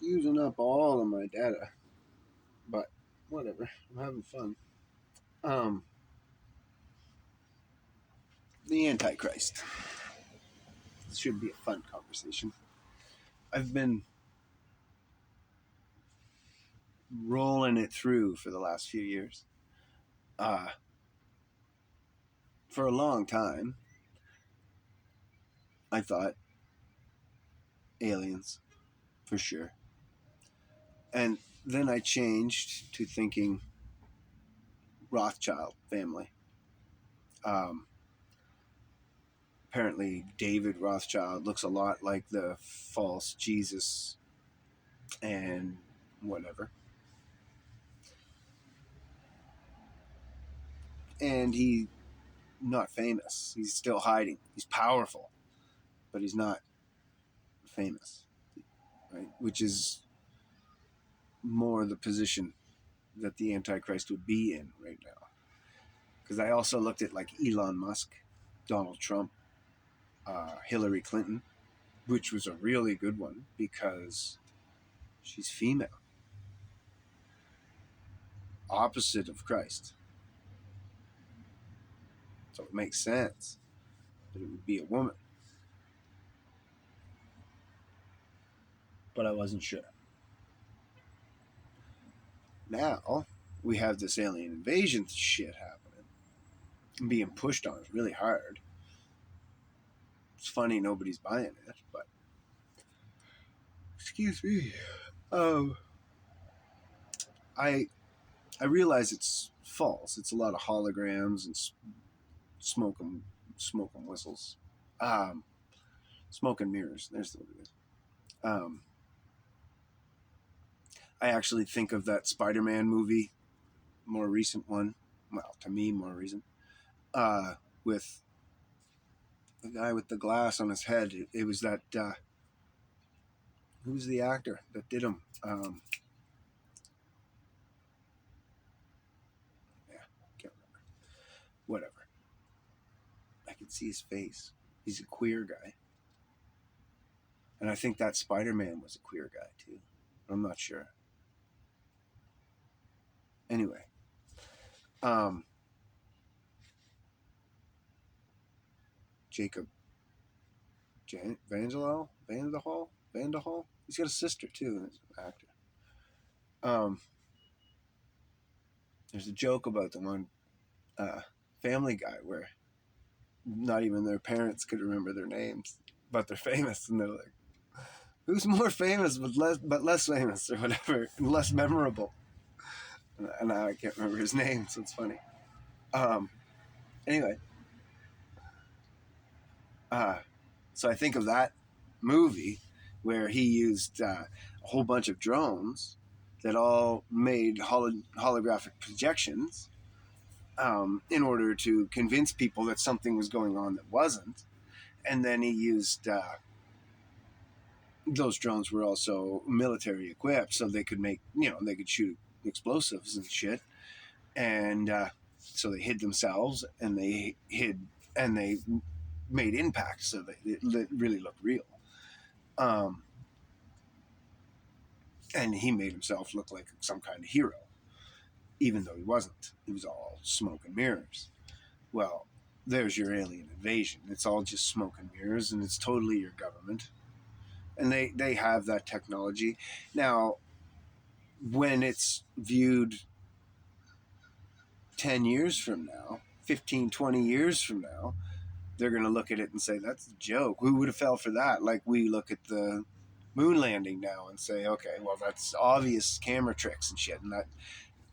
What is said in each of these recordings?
using up all of my data, but whatever. I'm having fun. Um, the Antichrist. This should be a fun conversation. I've been rolling it through for the last few years. Uh, for a long time, I thought aliens, for sure. And then I changed to thinking Rothschild family. Um, Apparently, David Rothschild looks a lot like the false Jesus and whatever. And he's not famous. He's still hiding. He's powerful, but he's not famous, right? Which is more the position that the Antichrist would be in right now. Because I also looked at like Elon Musk, Donald Trump, Hillary Clinton, which was a really good one because she's female, opposite of Christ. So it makes sense that it would be a woman. But I wasn't sure. Now we have this alien invasion shit happening, being pushed on us really hard. It's funny nobody's buying it, but excuse me. Um, I I realize it's false. It's a lot of holograms and smoke and whistles, um, smoke and mirrors. There's what it is. Um, I actually think of that Spider-Man movie, more recent one. Well, to me, more recent. With the guy with the glass on his head. It was that. Who's the actor that did him? Yeah, can't remember. Whatever. I can see his face. He's a queer guy, and I think that Spider-Man was a queer guy too. I'm not sure. Anyway, um, Jacob Vandehall. He's got a sister too, as an actor. Um, there's a joke about the one Family Guy where not even their parents could remember their names, but they're famous, and they're like, "Who's more famous but less famous, or whatever, and less memorable?" And now I can't remember his name, so it's funny. Um, anyway, uh, so I think of that movie where he used a whole bunch of drones that all made holographic projections in order to convince people that something was going on that wasn't. And then he used those drones were also military equipped, so they could make, they could shoot explosives and shit. And so they hid themselves, and they made impact, so that it really looked real. Um, and he made himself look like some kind of hero, even though he wasn't. He was all smoke and mirrors. Well, there's your alien invasion. It's all just smoke and mirrors, and it's totally your government. And they have that technology. Now, when it's viewed 10 years from now, 15, 20 years from now, they're going to look at it and say, that's a joke. Who would have fell for that? Like we look at the moon landing now and say, okay, well, that's obvious camera tricks and shit. And that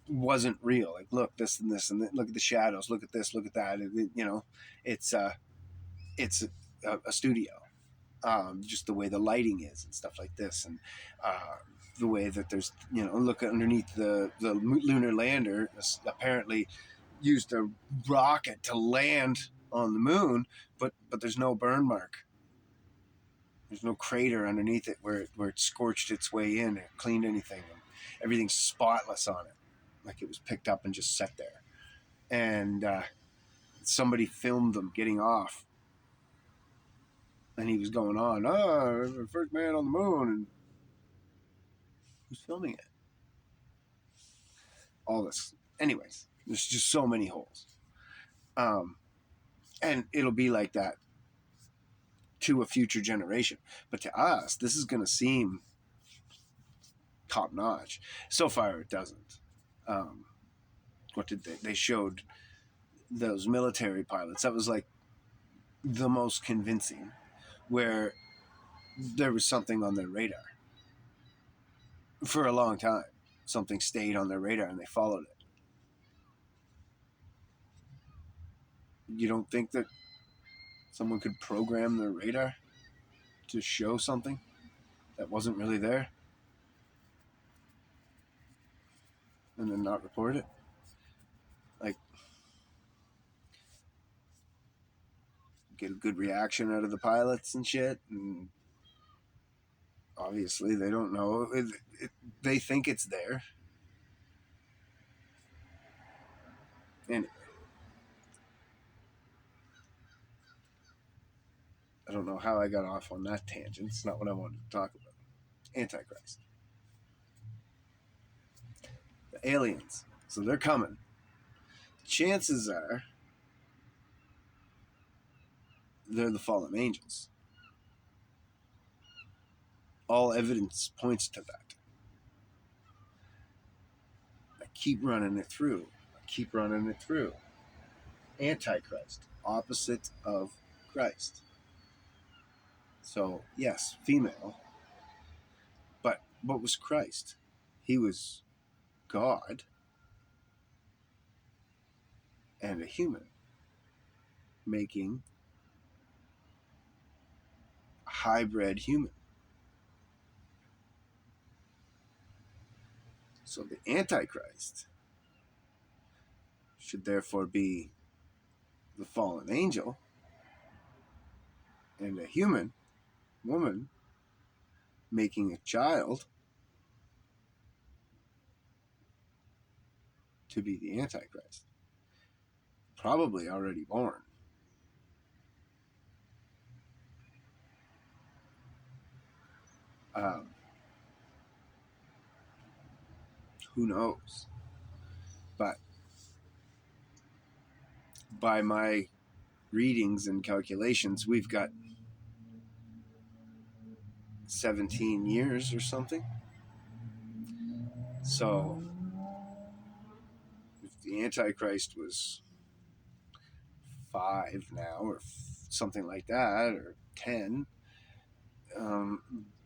wasn't real. Like, look, this and this, and look at the shadows. Look at this, look at that. It's a studio. Just the way the lighting is and stuff like this, and the way that there's, look underneath the lunar lander. Apparently, used a rocket to land on the moon, but there's no burn mark. There's no crater underneath it where it scorched its way in and cleaned anything. And everything's spotless on it, like it was picked up and just set there. And somebody filmed them getting off, and he was going on, first man on the moon, and Who's filming it? All this. Anyways, there's just so many holes. And it'll be like that to a future generation. But to us, this is going to seem top notch. So far, it doesn't. What did they showed those military pilots? That was like the most convincing, where there was something on their radar for a long time. Something stayed on their radar and they followed it. You don't think that someone could program their radar to show something that wasn't really there and then not report it? Like, get a good reaction out of the pilots and shit, and obviously they don't know. They think it's there. And I don't know how I got off on that tangent. It's not what I wanted to talk about. Antichrist. The aliens. So they're coming. Chances are they're the fallen angels. All evidence points to that. I keep running it through. Antichrist, opposite of Christ. So, yes, female. But what was Christ? He was God and a human, making a hybrid human. So the Antichrist should therefore be the fallen angel and a human woman making a child to be the Antichrist. Probably already born. Um, who knows? But by my readings and calculations, we've got 17 years or something. So if the Antichrist was 5 now, or something like that, or 10,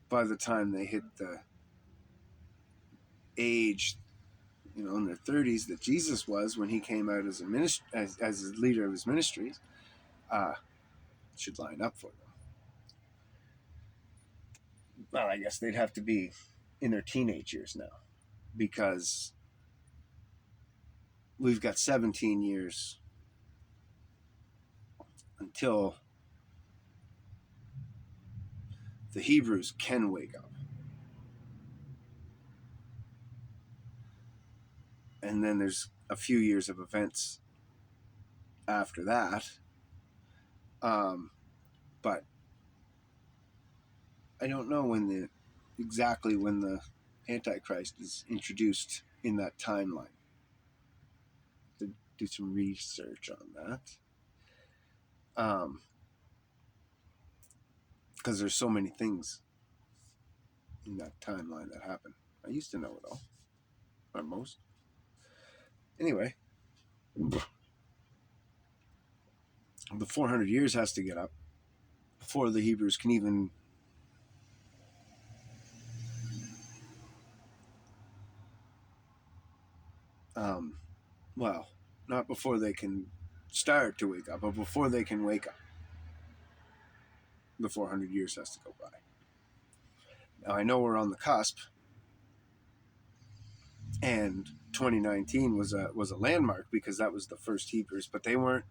by the time they hit the age, in their 30s that Jesus was when he came out as as a leader of his ministries, should line up for them. Well, I guess they'd have to be in their teenage years now, because we've got 17 years until the Hebrews can wake up. And then there's a few years of events after that. But I don't know exactly when the Antichrist is introduced in that timeline. To do some research on that. Because there's so many things in that timeline that happen. I used to know it all, or most. Anyway, the 400 years has to get up before the Hebrews can even well, not before they can start to wake up, but before they can wake up, the 400 years has to go by. Now, I know we're on the cusp, and 2019 was a landmark because that was the first Hebrews, but they were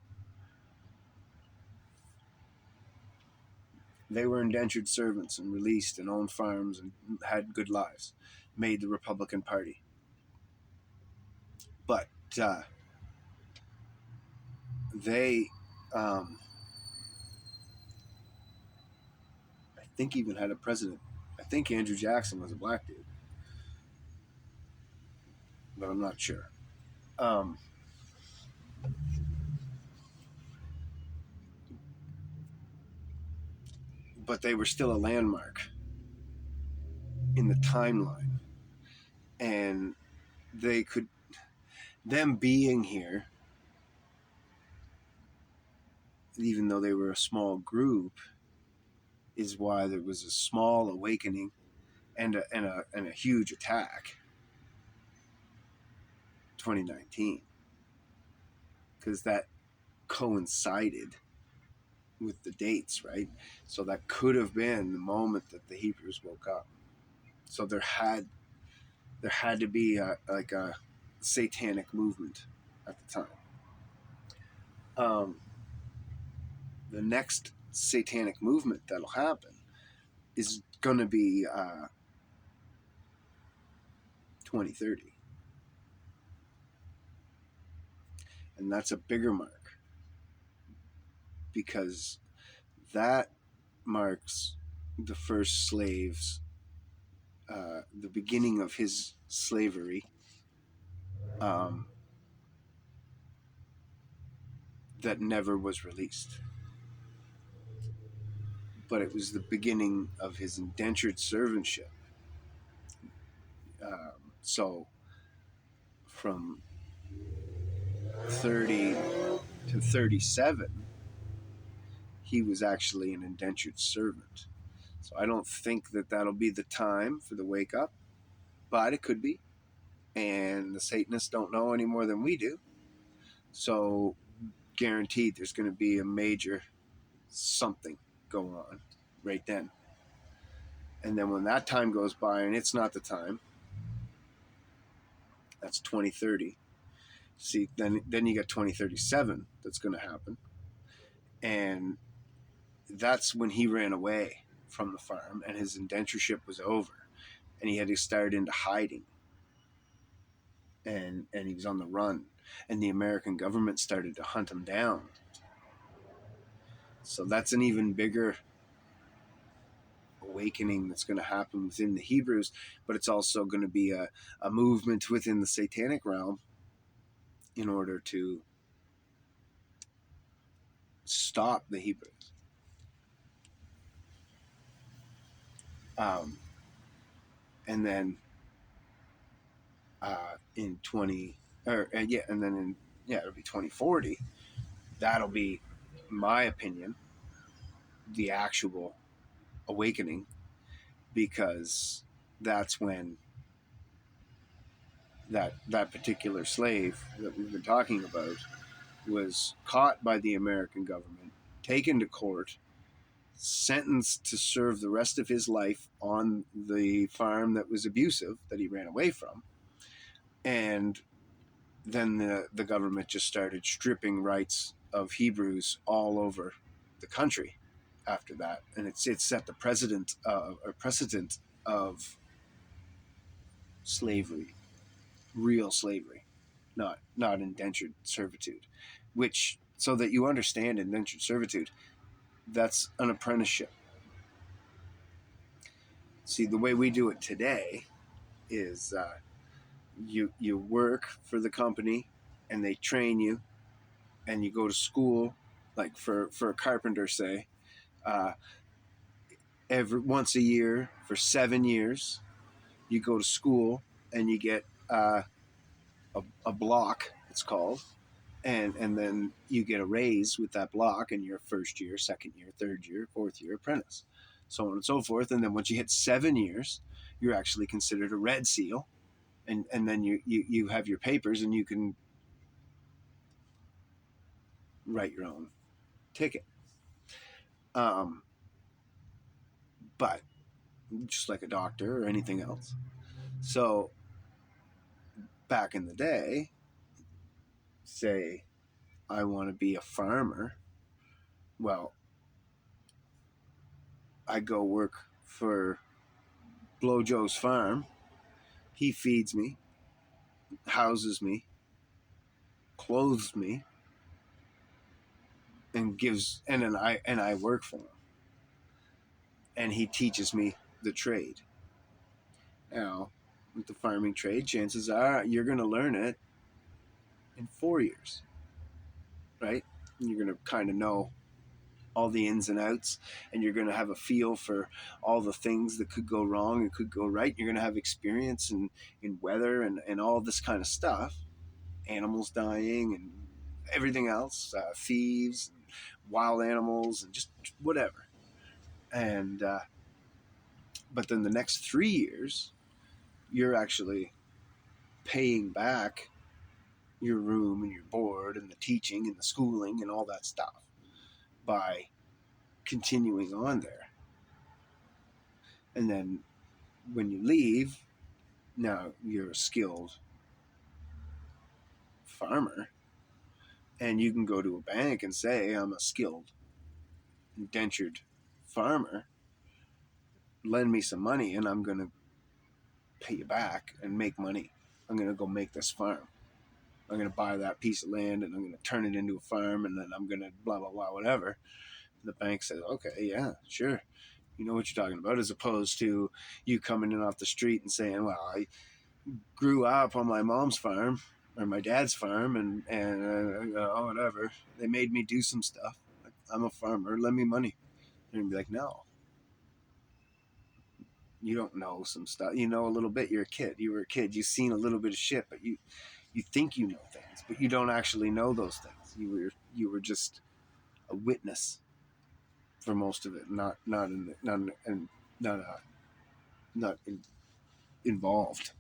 indentured servants and released and owned farms and had good lives, made the Republican Party. But they, I think, even had a president. I think Andrew Jackson was a black dude. but I'm not sure. Um, but they were still a landmark in the timeline, and they could, them being here, even though they were a small group, is why there was a small awakening and a huge attack 2019, because that coincided with the dates, right? So that could have been the moment that the Hebrews woke up. So there had to be like a satanic movement at the time. The next satanic movement that'll happen is going to be 2030, and that's a bigger mark because that marks the first slaves, the beginning of his slavery, um, that never was released. But it was the beginning of his indentured servantship. So from 30 to 37, he was actually an indentured servant. So I don't think that that'll be the time for the wake up, but it could be. And the Satanists don't know any more than we do. So guaranteed there's going to be a major something going on right then. And then when that time goes by and it's not the time, that's 2030. See, then you got 2037 that's going to happen. And that's when he ran away from the farm and his indentureship was over. And he had to start into hiding. And he was on the run. And the American government started to hunt him down. So that's an even bigger awakening that's going to happen within the Hebrews, but it's also going to be a movement within the satanic realm in order to stop the Hebrews. And then in 20, or yeah, and then in, yeah, it'll be 2040. That'll be, in my opinion, the actual awakening, because that's when that particular slave that we've been talking about was caught by the American government, taken to court, sentenced to serve the rest of his life on the farm that was abusive that he ran away from. And then the government just started stripping rights of Hebrews all over the country after that. And it set the precedent of slavery, real slavery, not indentured servitude, which, so that you understand indentured servitude, that's an apprenticeship. See, the way we do it today is you work for the company and they train you, and you go to school, like for a carpenter, say, uh, every once a year for 7 years. You go to school and you get a block, it's called, and then you get a raise with that block in your first year, second year, third year, fourth year apprentice, so on and so forth. And then once you hit 7 years, you're actually considered a red seal, and then you have your papers and you can write your own ticket. Um, but just like a doctor or anything else. So back in the day, say I want to be a farmer, well, I go work for Blow Joe's farm. He feeds me, houses me, clothes me, and gives, and then I work for him, and he teaches me the trade. Now, with the farming trade, chances are you're going to learn it in 4 years, right? And you're going to kind of know all the ins and outs, and you're going to have a feel for all the things that could go wrong and could go right. You're going to have experience in weather and all this kind of stuff, animals dying and everything else, thieves, and wild animals, and just whatever. And but then the next 3 years, you're actually paying back your room and your board and the teaching and the schooling and all that stuff by continuing on there. And then when you leave, now you're a skilled farmer, and you can go to a bank and say, I'm a skilled indentured farmer, lend me some money and I'm going to pay you back and make money. I'm going to go make this farm. I'm going to buy that piece of land and I'm going to turn it into a farm, and then I'm going to blah, blah, blah, whatever. The bank says, okay, yeah, sure. You know what you're talking about, as opposed to you coming in off the street and saying, well, I grew up on my mom's farm or my dad's farm, and whatever. They made me do some stuff. I'm a farmer. Lend me money. They're gonna be like, no, you don't know some stuff. You know a little bit. You're a kid. You were a kid. You've seen a little bit of shit, but you think you know things, but you don't actually know those things. You were just a witness for most of it, not involved.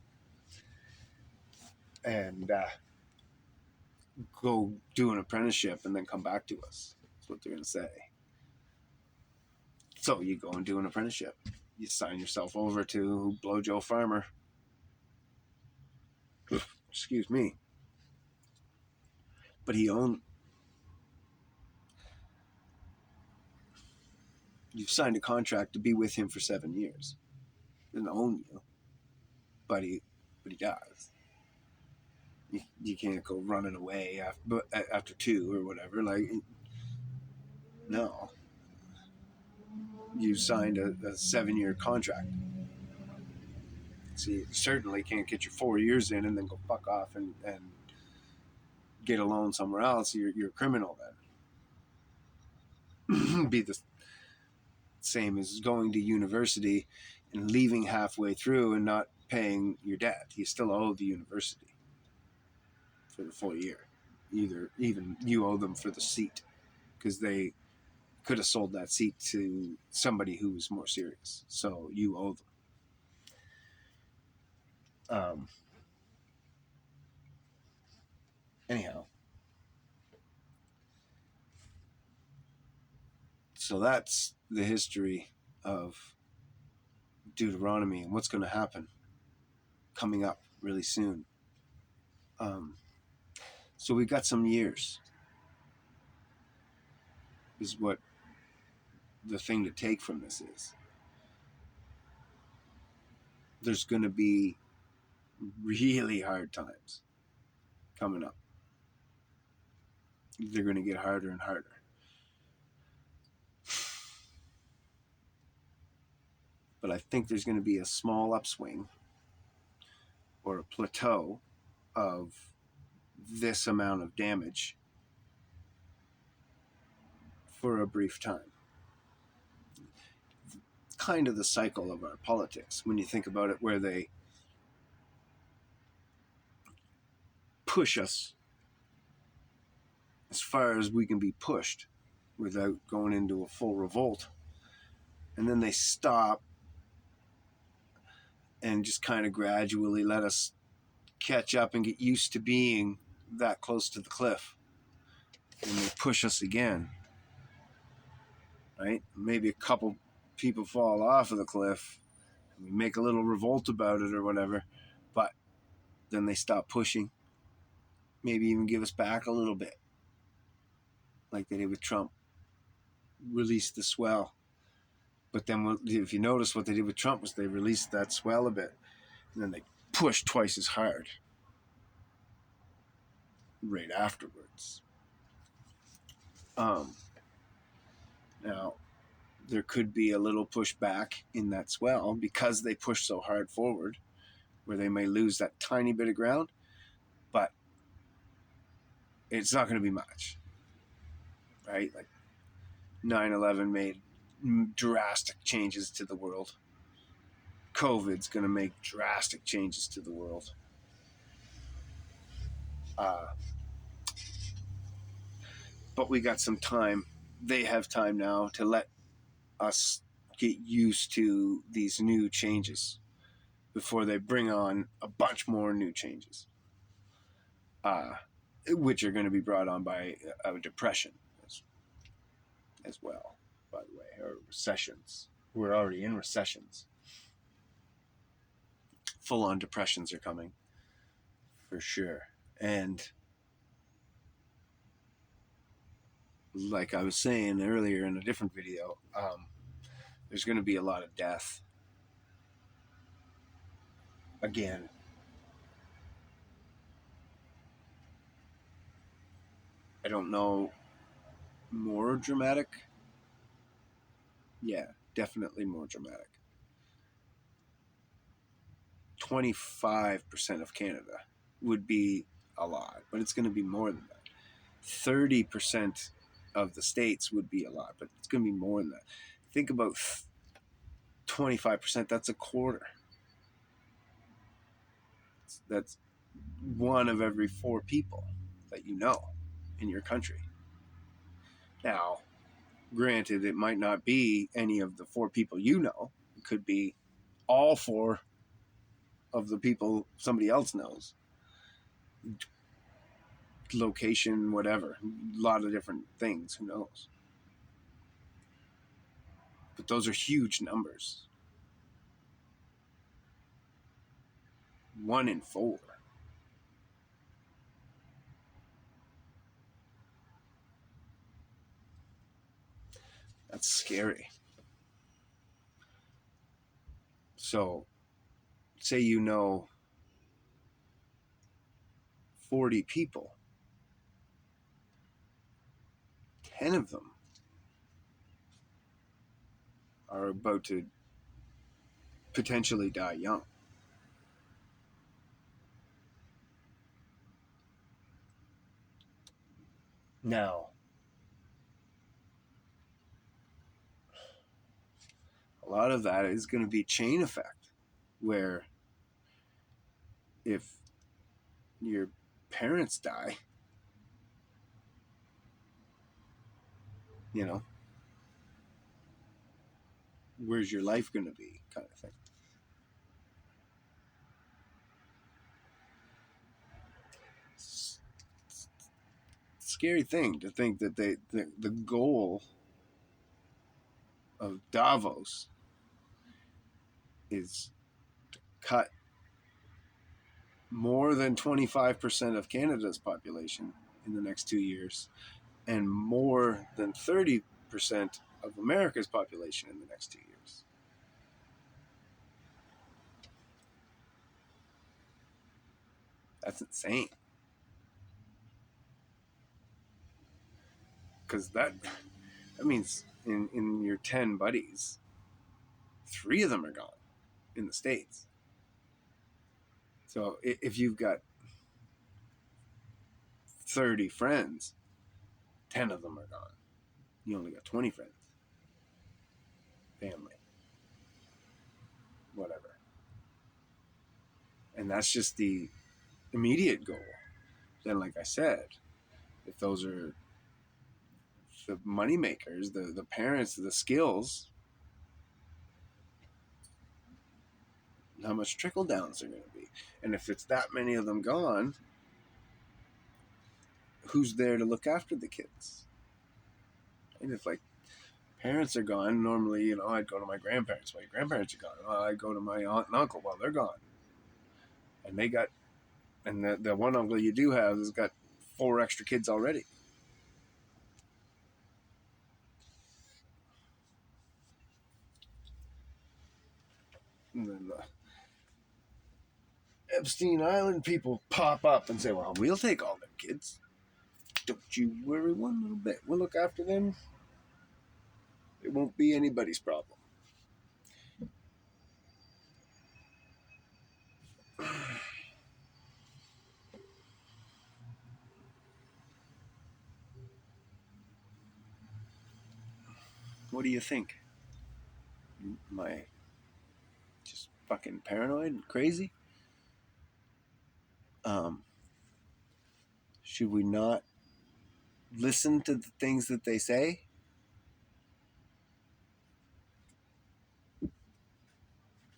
And go do an apprenticeship and then come back to us. That's what they're going to say. So you go and do an apprenticeship. You sign yourself over to Blowjo Farmer. Excuse me. But you've signed a contract to be with him for 7 years. He doesn't own you, but he does. You can't go running away after 2 or whatever. Like, no. You signed a 7-year contract. So you certainly can't get your 4 years in and then go fuck off and get a loan somewhere else. You're a criminal then. Be the same as going to university and leaving halfway through and not paying your debt. You still owe the university for the full year. Even you owe them for the seat, because they could have sold that seat to somebody who was more serious. So you owe them. Anyhow, so that's the history of Deuteronomy and what's going to happen coming up really soon. So we've got some years, is what the thing to take from this is. There's going to be really hard times coming up. They're going to get harder and harder. But I think there's going to be a small upswing or a plateau of this amount of damage for a brief time. Kind of the cycle of our politics, when you think about it, where they push us as far as we can be pushed without going into a full revolt, and then they stop and just kind of gradually let us catch up and get used to being that close to the cliff, and they push us again, right? Maybe a couple people fall off of the cliff and we make a little revolt about it or whatever, but then they stop pushing, maybe even give us back a little bit, like they did with Trump. Release the swell. But then if you notice, what they did with Trump was they released that swell a bit, and then they pushed twice as hard right afterwards. Now, there could be a little pushback in that swell because they pushed so hard forward, where they may lose that tiny bit of ground, but it's not going to be much, right? Like 9/11 made drastic changes to the world. COVID's going to make drastic changes to the world. But we got some time. They have time now to let us get used to these new changes before they bring on a bunch more new changes, which are going to be brought on by a depression as well, by the way, or recessions. We're already in recessions. Full-on depressions are coming, for sure. And like I was saying earlier in a different video, there's going to be a lot of death. Again, I don't know, more dramatic? Yeah, definitely more dramatic. 25% of Canada would be a lot, but it's going to be more than that. 30% of the states would be a lot, but it's going to be more than that. Think about 25%, that's a quarter. That's one of every 4 people that you know in your country. Now, granted, it might not be any of the 4 people you know. It could be all 4 of the people somebody else knows. Location, whatever. A lot of different things. Who knows? But those are huge numbers. 1 in 4. That's scary. So, say you know 40 people. 10 of them are about to potentially die young. Now, a lot of that is going to be chain effect, where if your parents die, you know, where's your life going to be, kind of thing. Scary thing to think that the goal of Davos is to cut more than 25% of Canada's population in the next 2 years, and more than 30% of America's population in the next 2 years. That's insane. Because that means in your 10 buddies, 3 of them are gone in the States. So if you've got 30 friends, 10 of them are gone. You only got 20 friends. Family. Whatever. And that's just the immediate goal. Then, like I said, if those are the money makers, the parents, the skills, how much trickle downs are going to be. And if it's that many of them gone, who's there to look after the kids? And if like parents are gone, normally, you know, I'd go to my grandparents. My grandparents are gone. Well, I'd go to my aunt and uncle. Well, they're gone. And they got, and the one uncle you do have has got 4 extra kids already. And then the Epstein Island people pop up and say, well, we'll take all them kids. Don't you worry one little bit. We'll look after them. It won't be anybody's problem. What do you think? Am I just fucking paranoid and crazy? Um, should we not listen to the things that they say?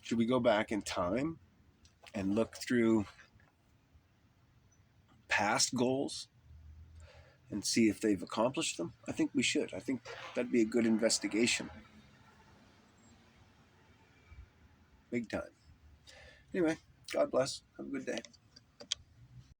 Should we go back in time and look through past goals and see if they've accomplished them? I think we should. I think that'd be a good investigation. Big time. Anyway, God bless. Have a good day.